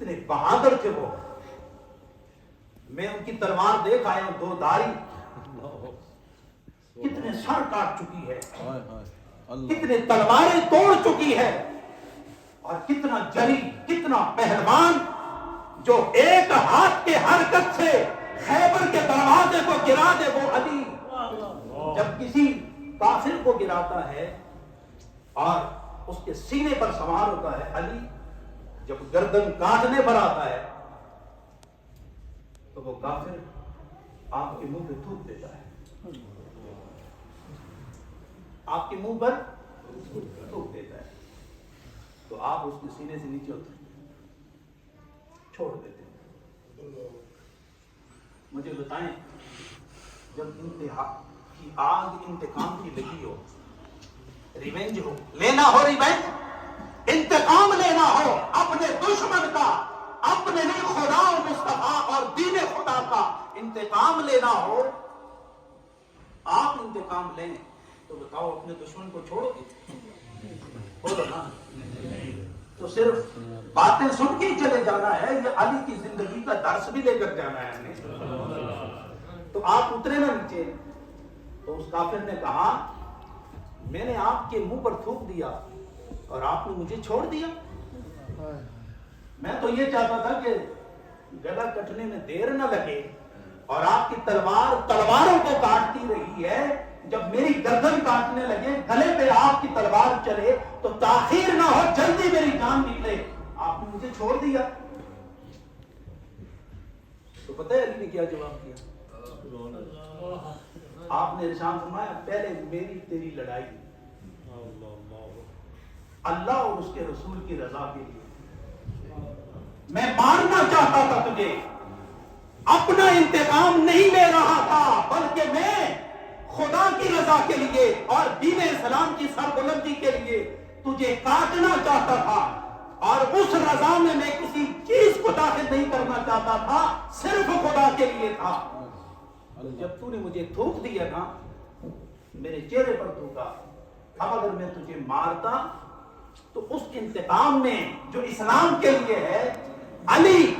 کتنے بہادر تھے وہ. میں ان کی تلوار دیکھ آیا ہوں, 2 دھاری, کتنے سر کاٹ چکی ہے, کتنے تلواریں توڑ چکی ہے, اور کتنا جری, کتنا پہلوان جو ایک ہاتھ کے حرکت سے خیبر کے دروازے کو گرا دے وہ علی. جب کسی کافر کو گراتا ہے اور اس کے سینے پر سوار ہوتا ہے علی, جب گردن کاٹنے پر آتا ہے تو وہ کافر آپ کے منہ پہ تھوک دیتا ہے, آپ کے منہ پر تھوک دیتا ہے, تو آپ اس کے سینے سے نیچے چھوڑ دیتے ہیں. مجھے بتائیں, جب انتہا کی آگ انتقام کی لگی ہو, ریونج ہو, لینا ہو ریونج, انتقام لینا ہو اپنے دشمن کا, اپنے لیے خدا و مصطفیٰ اور دین خدا کا انتقام لینا ہو, آپ انتقام لیں تو بتاؤ اپنے دشمن کو چھوڑو گے؟ بولو نا. تو صرف باتیں سن کے چلے جانا ہے یا علی کی زندگی کا درس بھی لے کر جانا ہے ہمیں؟ تو آپ اترے نا نیچے. تو اس کافر نے کہا میں نے آپ کے منہ پر تھوک دیا اور آپ نے مجھے چھوڑ دیا. میں تو یہ چاہتا تھا کہ گلا کٹنے میں دیر نہ لگے, اور آپ کی تلوار تلواروں کو کاٹتی رہی ہے, جب میری گردن کاٹنے لگے, گلے پہ آپ کی تلوار چلے تو تاخیر نہ ہو, جلدی میری جان نکلے. آپ نے مجھے چھوڑ دیا. تو پتہ ہے علی نے کیا جواب دیا؟ آپ نے ارشاد فرمایا پہلے میری تیری لڑائی اللہ اور اس کے رسول کی رضا کے لیے, میں مارنا چاہتا تھا تجھے, اپنا انتقام نہیں لے رہا تھا, بلکہ میں خدا کی رضا کے لیے اور دین اسلام کی سربلندی کے لیے تجھے کاٹنا چاہتا تھا, اور اس رضا میں میں کسی چیز کو داخل نہیں کرنا چاہتا تھا, صرف خدا کے لیے تھا. جب تو نے مجھے تھوک دیا نا, میرے چہرے پر تھوکا, اب اگر میں تجھے مارتا تو اس انتقام میں جو اسلام کے لیے ہے علی,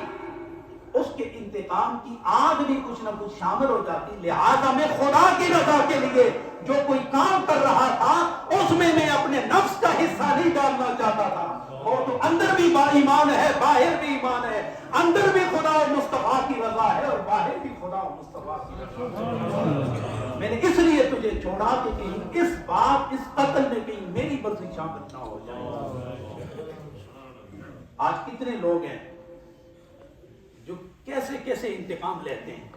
اس کے انتقام کی آگ بھی کچھ نہ کچھ شامل ہو جاتی. لہذا میں خدا کی رضا کے لیے جو کوئی کام کر رہا تھا اس میں اپنے نفس کا حصہ نہیں ڈالنا چاہتا تھا. اور تو اندر بھی ایمان ہے, باہر بھی ایمان ہے, اندر بھی خدا و مصطفیٰ کی رضا ہے اور باہر بھی خدا و مصطفیٰ کی رضا. میں نے اس لیے تجھے چھوڑا کہ کہیں اس بات, اس قتل میں کہیں میری مرضی شامل نہ ہو جائے. آج کتنے لوگ ہیں جو کیسے کیسے انتقام لیتے ہیں,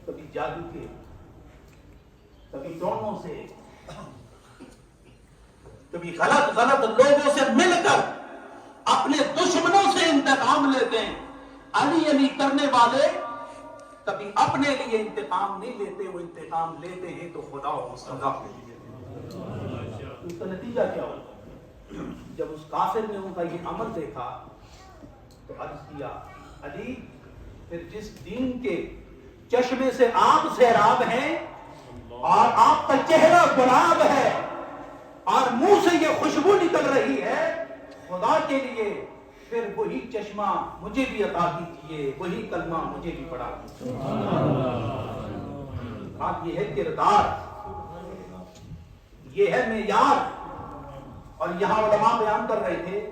کبھی جادو کے, کبھی ڈونوں سے, کبھی غلط لوگوں سے مل کر اپنے دشمنوں سے انتقام لیتے ہیں. علی علی کرنے والے کبھی اپنے لیے انتقام نہیں لیتے, وہ انتقام لیتے ہیں تو خدا و مصطفیٰ کے لیے. اس کا نتیجہ کیا ہوگا؟ جب اس کافر نے ان کا یہ عمل دیکھا تو عرض کیا علی, پھر جس دین کے چشمے سے آپ سیراب ہیں اور آپ کا چہرہ گلاب ہے اور منہ سے یہ خوشبو نکل رہی ہے, خدا کے لیے پھر وہی چشمہ مجھے بھی عطا کیجیے, وہی کلمہ مجھے بھی پڑھا دیجیے. بات یہ ہے کردار, یہ ہے معیار. اور یہاں علماء بیان کر رہے تھے